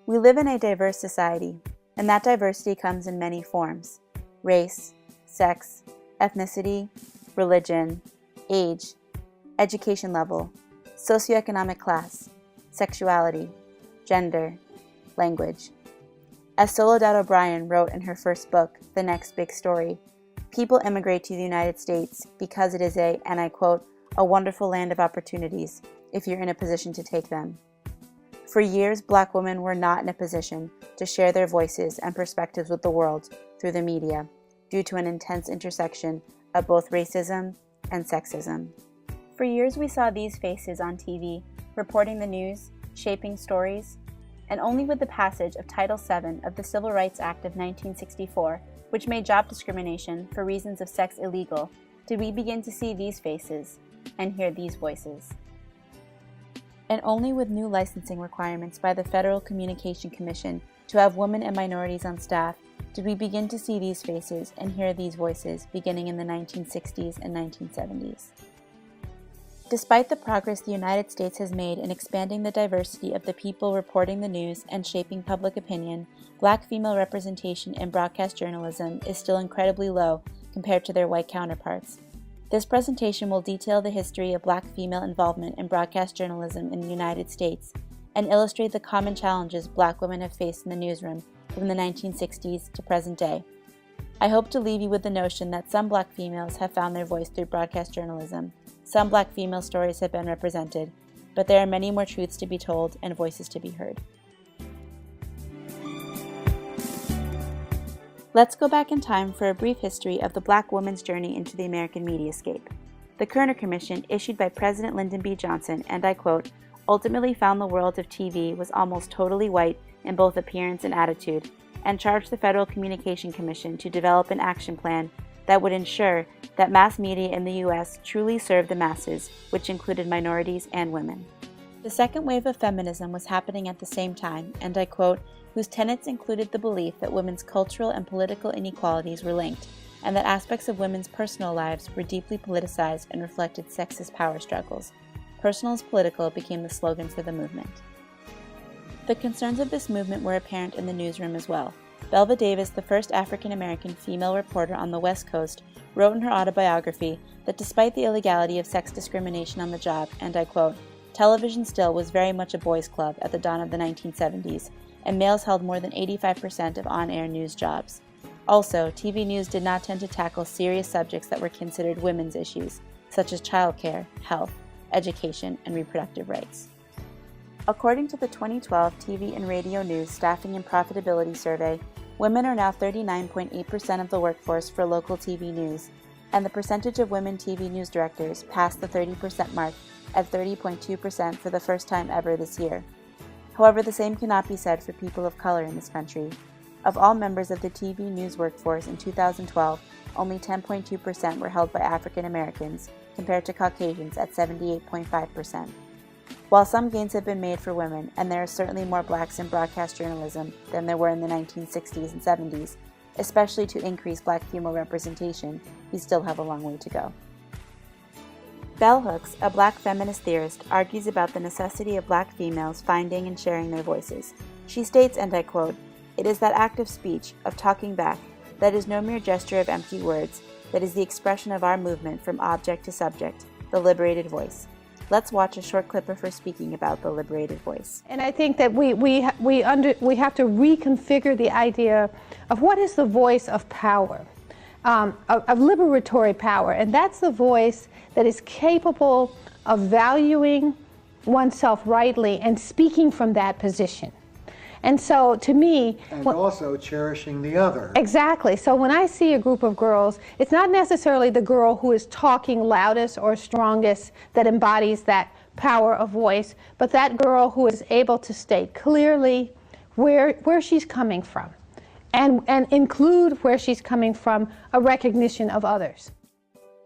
We live in a diverse society, and that diversity comes in many forms: race, sex, ethnicity, religion, age, education level, socioeconomic class, sexuality, gender, language. As Soledad O'Brien wrote in her first book, The Next Big Story, people immigrate to the United States because it is and I quote, a wonderful land of opportunities if you're in a position to take them. For years, Black women were not in a position to share their voices and perspectives with the world through the media due to an intense intersection of both racism and sexism. For years, we saw these faces on TV, reporting the news, shaping stories, and only with the passage of Title VII of the Civil Rights Act of 1964, which made job discrimination for reasons of sex illegal, did we begin to see these faces and hear these voices. And only with new licensing requirements by the Federal Communication Commission to have women and minorities on staff did we begin to see these faces and hear these voices beginning in the 1960s and 1970s. Despite the progress the United States has made in expanding the diversity of the people reporting the news and shaping public opinion, Black female representation in broadcast journalism is still incredibly low compared to their white counterparts. This presentation will detail the history of Black female involvement in broadcast journalism in the United States and illustrate the common challenges Black women have faced in the newsroom from the 1960s to present day. I hope to leave you with the notion that some Black females have found their voice through broadcast journalism. Some Black female stories have been represented, but there are many more truths to be told and voices to be heard. Let's go back in time for a brief history of the Black woman's journey into the American mediascape. The Kerner Commission, issued by President Lyndon B. Johnson, and I quote, ultimately found the world of TV was almost totally white in both appearance and attitude, and charged the Federal Communication Commission to develop an action plan that would ensure that mass media in the U.S. truly served the masses, which included minorities and women. The second wave of feminism was happening at the same time, and I quote, whose tenets included the belief that women's cultural and political inequalities were linked, and that aspects of women's personal lives were deeply politicized and reflected sexist power struggles. Personal is political became the slogan for the movement. The concerns of this movement were apparent in the newsroom as well. Belva Davis, the first African-American female reporter on the West Coast, wrote in her autobiography that despite the illegality of sex discrimination on the job, and I quote, television still was very much a boys' club at the dawn of the 1970s, and males held more than 85% of on-air news jobs. Also, TV news did not tend to tackle serious subjects that were considered women's issues, such as childcare, health, education, and reproductive rights. According to the 2012 TV and Radio News Staffing and Profitability Survey, women are now 39.8% of the workforce for local TV news, and the percentage of women TV news directors passed the 30% mark at 30.2% for the first time ever this year. However, the same cannot be said for people of color in this country. Of all members of the TV news workforce in 2012, only 10.2% were held by African Americans, compared to Caucasians at 78.5%. While some gains have been made for women, and there are certainly more blacks in broadcast journalism than there were in the 1960s and 70s, especially to increase Black female representation, we still have a long way to go. Bell Hooks, a Black feminist theorist, argues about the necessity of Black females finding and sharing their voices. She states, and I quote, "It is that act of speech, of talking back, that is no mere gesture of empty words, that is the expression of our movement from object to subject, the liberated voice." Let's watch a short clip of her speaking about the liberated voice. And I think that we have to reconfigure the idea of what is the voice of power, of liberatory power, and that's the voice that is capable of valuing oneself rightly and speaking from that position. And so, to me... And also cherishing the other. Exactly. So when I see a group of girls, it's not necessarily the girl who is talking loudest or strongest that embodies that power of voice, but that girl who is able to state clearly where she's coming from and include where she's coming from a recognition of others.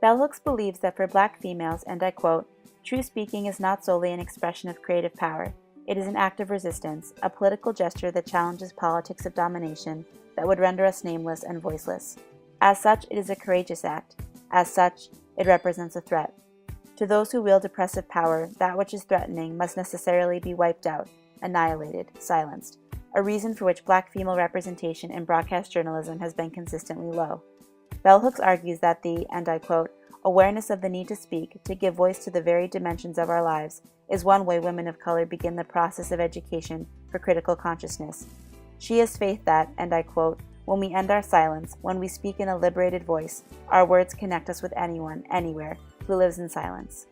Bell Hooks believes that for Black females, and I quote, "True speaking is not solely an expression of creative power. It is an act of resistance, a political gesture that challenges politics of domination that would render us nameless and voiceless. As such, it is a courageous act. As such, it represents a threat. To those who wield oppressive power, that which is threatening must necessarily be wiped out, annihilated, silenced. a reason for which black female representation in broadcast journalism has been consistently low. Bell Hooks argues that the, and I quote, awareness of the need to speak, to give voice to the varied dimensions of our lives, is one way women of color begin the process of education for critical consciousness. She has faith that, and I quote, when we end our silence, when we speak in a liberated voice, our words connect us with anyone, anywhere, who lives in silence.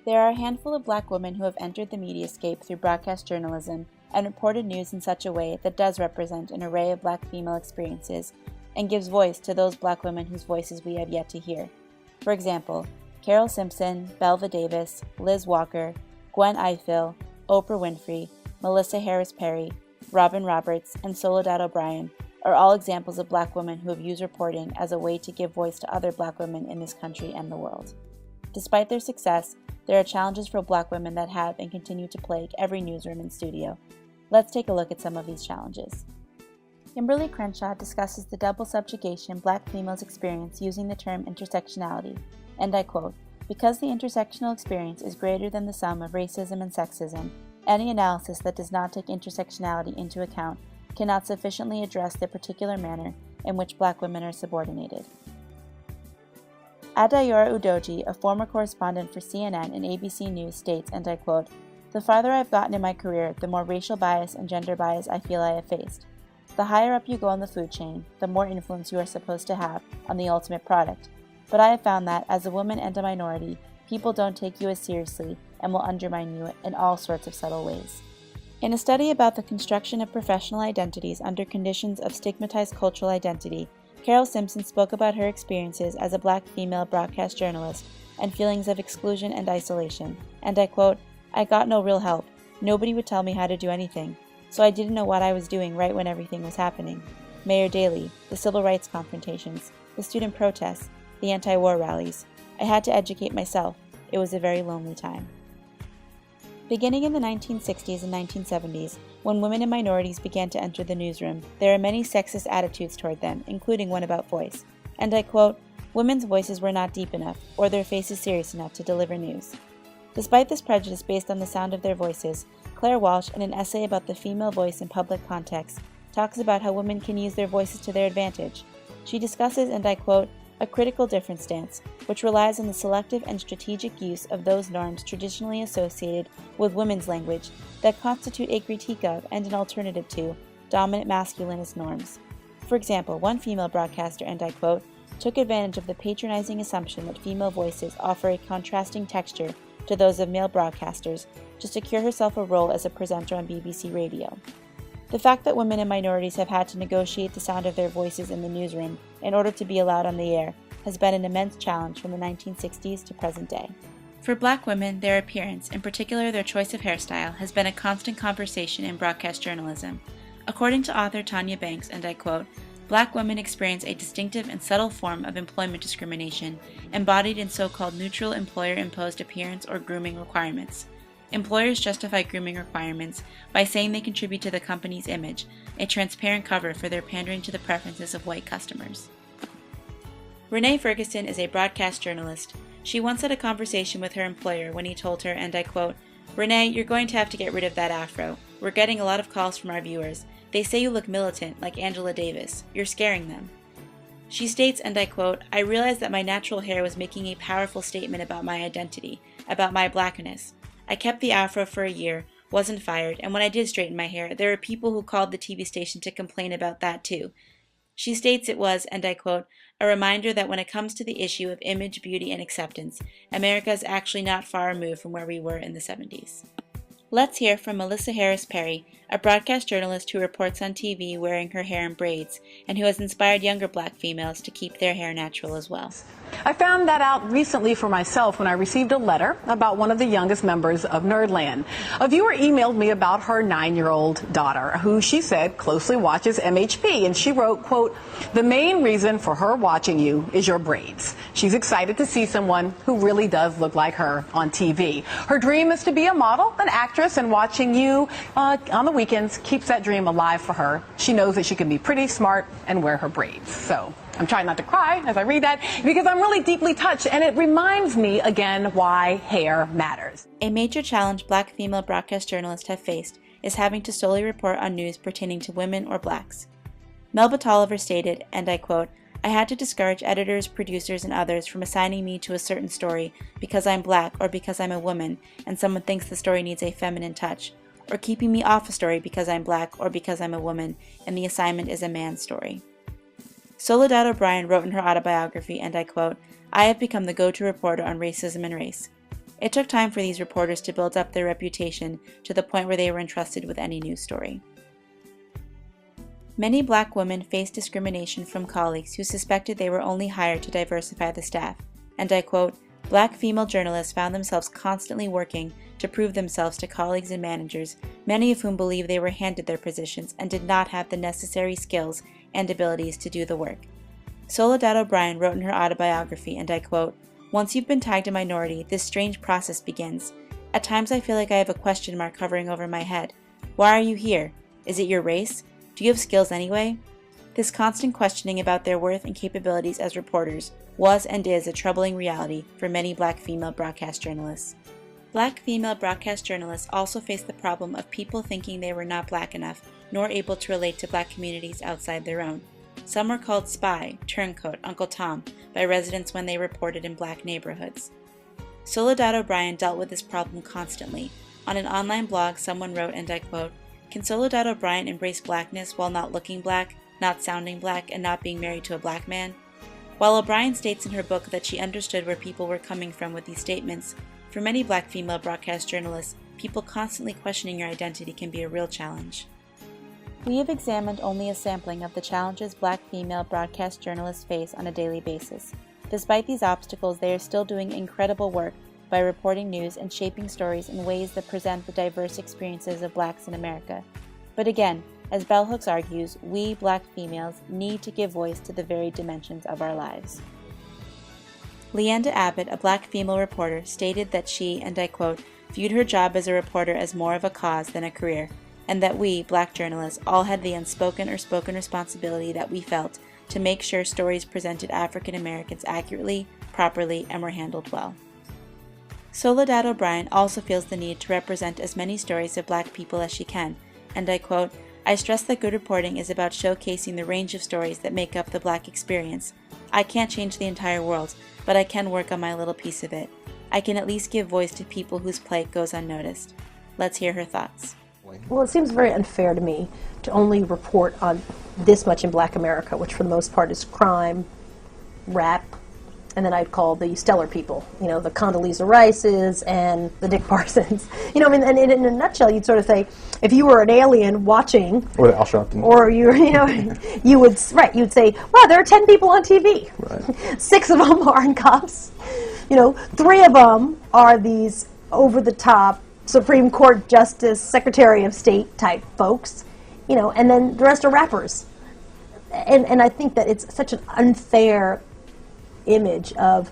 There are a handful of black women who have entered the mediascape through broadcast journalism and reported news in such a way that does represent an array of black female experiences and gives voice to those black women whose voices we have yet to hear. For example, Carol Simpson, Belva Davis, Liz Walker, Gwen Ifill, Oprah Winfrey, Melissa Harris Perry, Robin Roberts, and Soledad O'Brien are all examples of black women who have used reporting as a way to give voice to other black women in this country and the world. Despite their success, there are challenges for black women that have and continue to plague every newsroom and studio. Let's take a look at some of these challenges. Kimberly Crenshaw discusses the double subjugation black females experience using the term intersectionality, and I quote, because the intersectional experience is greater than the sum of racism and sexism, any analysis that does not take intersectionality into account cannot sufficiently address the particular manner in which black women are subordinated. Adayora Udoji, a former correspondent for CNN and ABC News, states, and I quote, the farther I've gotten in my career, the more racial bias and gender bias I feel I have faced. The higher up you go on the food chain, the more influence you are supposed to have on the ultimate product. But I have found that, as a woman and a minority, people don't take you as seriously and will undermine you in all sorts of subtle ways. In a study about the construction of professional identities under conditions of stigmatized cultural identity, Carol Simpson spoke about her experiences as a black female broadcast journalist and feelings of exclusion and isolation, and I quote, I got no real help. Nobody would tell me how to do anything, so I didn't know what I was doing right when everything was happening. Mayor Daley, the civil rights confrontations, the student protests, the anti-war rallies. I had to educate myself. It was a very lonely time. Beginning in the 1960s and 1970s, when women and minorities began to enter the newsroom, there are many sexist attitudes toward them, including one about voice. And I quote, women's voices were not deep enough, or their faces serious enough to deliver news. Despite this prejudice based on the sound of their voices, Claire Walsh, in an essay about the female voice in public context, talks about how women can use their voices to their advantage. She discusses, and I quote, a critical difference stance, which relies on the selective and strategic use of those norms traditionally associated with women's language that constitute a critique of and an alternative to dominant masculinist norms. For example, one female broadcaster, and I quote, took advantage of the patronizing assumption that female voices offer a contrasting texture to those of male broadcasters to secure herself a role as a presenter on BBC Radio. The fact that women and minorities have had to negotiate the sound of their voices in the newsroom in order to be allowed on the air has been an immense challenge from the 1960s to present day. For black women, their appearance, in particular their choice of hairstyle, has been a constant conversation in broadcast journalism. According to author Tanya Banks, and I quote, black women experience a distinctive and subtle form of employment discrimination embodied in so-called neutral employer-imposed appearance or grooming requirements. Employers justify grooming requirements by saying they contribute to the company's image, a transparent cover for their pandering to the preferences of white customers. Renee Ferguson is a broadcast journalist. She once had a conversation with her employer when he told her, and I quote, Renee, you're going to have to get rid of that afro. We're getting a lot of calls from our viewers. They say you look militant, like Angela Davis. You're scaring them. She states, and I quote, I realized that my natural hair was making a powerful statement about my identity, about my blackness. I kept the afro for a year, wasn't fired, and when I did straighten my hair, there were people who called the TV station to complain about that too. She states it was, and I quote, a reminder that when it comes to the issue of image, beauty, and acceptance, America is actually not far removed from where we were in the 70s. Let's hear from Melissa Harris Perry, a broadcast journalist who reports on TV wearing her hair in braids and who has inspired younger black females to keep their hair natural as well. I found that out recently for myself when I received a letter about one of the youngest members of Nerdland. A viewer emailed me about her 9-year-old daughter, who she said closely watches MHP, and she wrote, quote, the main reason for her watching you is your braids. She's excited to see someone who really does look like her on TV. Her dream is to be a model, an actress, and watching you on the weekends keeps that dream alive for her. She knows that she can be pretty, smart, and wear her braids. So I'm trying not to cry as I read that because I'm really deeply touched, and it reminds me again why hair matters. A major challenge black female broadcast journalists have faced is having to solely report on news pertaining to women or blacks. Melba Tolliver stated, and I quote, "I had to discourage editors, producers, and others from assigning me to a certain story because I'm black or because I'm a woman and someone thinks the story needs a feminine touch, or keeping me off a story because I'm black or because I'm a woman and the assignment is a man's story." Soledad O'Brien wrote in her autobiography, and I quote, "I have become the go-to reporter on racism and race." It took time for these reporters to build up their reputation to the point where they were entrusted with any news story. Many black women faced discrimination from colleagues who suspected they were only hired to diversify the staff, and I quote, "Black female journalists found themselves constantly working to prove themselves to colleagues and managers, many of whom believed they were handed their positions and did not have the necessary skills and abilities to do the work." Soledad O'Brien wrote in her autobiography, and I quote, "Once you've been tagged a minority, this strange process begins. At times I feel like I have a question mark hovering over my head. Why are you here? Is it your race? Do you have skills anyway?" This constant questioning about their worth and capabilities as reporters was and is a troubling reality for many black female broadcast journalists. Black female broadcast journalists also face the problem of people thinking they were not black enough nor able to relate to black communities outside their own. Some were called spy, turncoat, Uncle Tom by residents when they reported in black neighborhoods. Soledad O'Brien dealt with this problem constantly. On an online blog, someone wrote, and I quote, "Can Soledad O'Brien embrace blackness while not looking black, not sounding black, and not being married to a black man?" While O'Brien states in her book that she understood where people were coming from with these statements, for many black female broadcast journalists, people constantly questioning your identity can be a real challenge. We have examined only a sampling of the challenges black female broadcast journalists face on a daily basis. Despite these obstacles, they are still doing incredible work by reporting news and shaping stories in ways that present the diverse experiences of blacks in America. But again, as Bell Hooks argues, we black females need to give voice to the varied dimensions of our lives. Leanda Abbott, a black female reporter, stated that she, and I quote, "viewed her job as a reporter as more of a cause than a career, and that we, black journalists, all had the unspoken or spoken responsibility that we felt to make sure stories presented African Americans accurately, properly, and were handled well." Soledad O'Brien also feels the need to represent as many stories of black people as she can, and I quote, "I stress that good reporting is about showcasing the range of stories that make up the black experience. I can't change the entire world, but I can work on my little piece of it. I can at least give voice to people whose plight goes unnoticed." Let's hear her thoughts. Well, it seems very unfair to me to only report on this much in black America, which for the most part is crime, rap, and then I'd call the stellar people, you know, the Condoleezza Rices and the Dick Parsons. You know, I mean, and in a nutshell, you'd sort of say, if you were an alien watching, or Al Sharpton, or you know, you'd say, wow, there are 10 people on TV. Right. 6 of them are in cops. You know, 3 of them are these over-the-top Supreme Court Justice, Secretary of State type folks, you know, and then the rest are rappers. And I think that it's such an unfair image of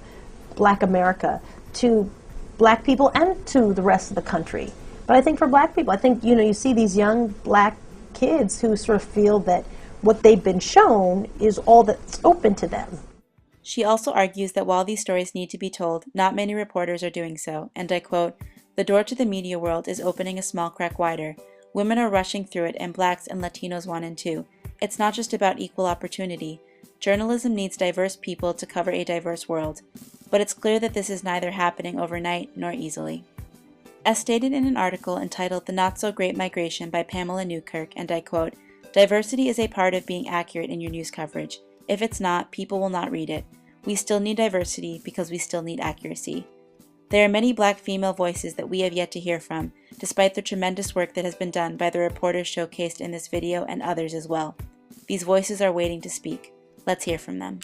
black America to black people and to the rest of the country. But I think for black people, I think, you know, you see these young black kids who sort of feel that what they've been shown is all that's open to them. She also argues that while these stories need to be told, not many reporters are doing so, and I quote, "The door to the media world is opening a small crack wider. Women are rushing through it, and blacks and Latinos want in too. It's not just about equal opportunity. Journalism needs diverse people to cover a diverse world, but it's clear that this is neither happening overnight nor easily." As stated in an article entitled "The Not So Great Migration" by Pamela Newkirk, and I quote, "Diversity is a part of being accurate in your news coverage. If it's not, people will not read it. We still need diversity because we still need accuracy." There are many black female voices that we have yet to hear from, despite the tremendous work that has been done by the reporters showcased in this video and others as well. These voices are waiting to speak. Let's hear from them.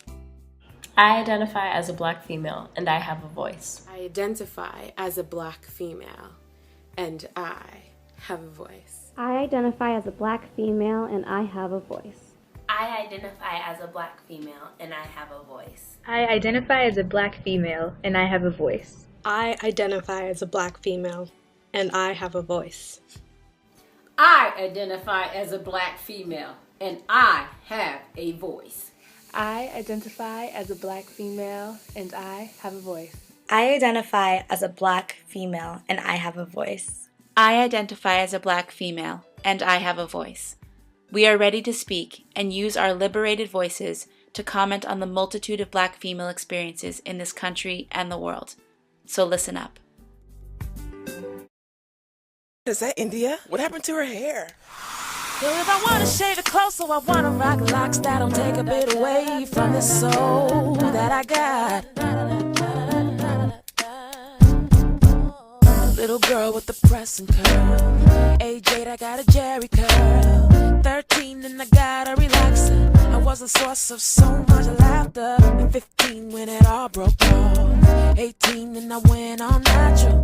I identify as a black female, and I have a voice. I identify as a black female, and I have a voice. I identify as a black female, and I have a voice. I identify as a black female, and I have a voice. I identify as a black female, and I have a voice. I identify as a black female, and I have a voice. I identify as a black female, and I have a voice. I identify as a black female, and I have a voice. I identify as a black female, and I have a voice. I identify as a black female, and I have a voice. We are ready to speak and use our liberated voices to comment on the multitude of black female experiences in this country and the world. So listen up. Is that India? What happened to her hair? Well, if I wanna shave it close, so I wanna rock locks that'll take a bit away from the soul that I got. Little girl with the pressing curl. Age 8, I got a Jerry curl. 13 and I got a relaxer. I was a source of so much laughter. 15 when it all broke off. 18 and I went all natural.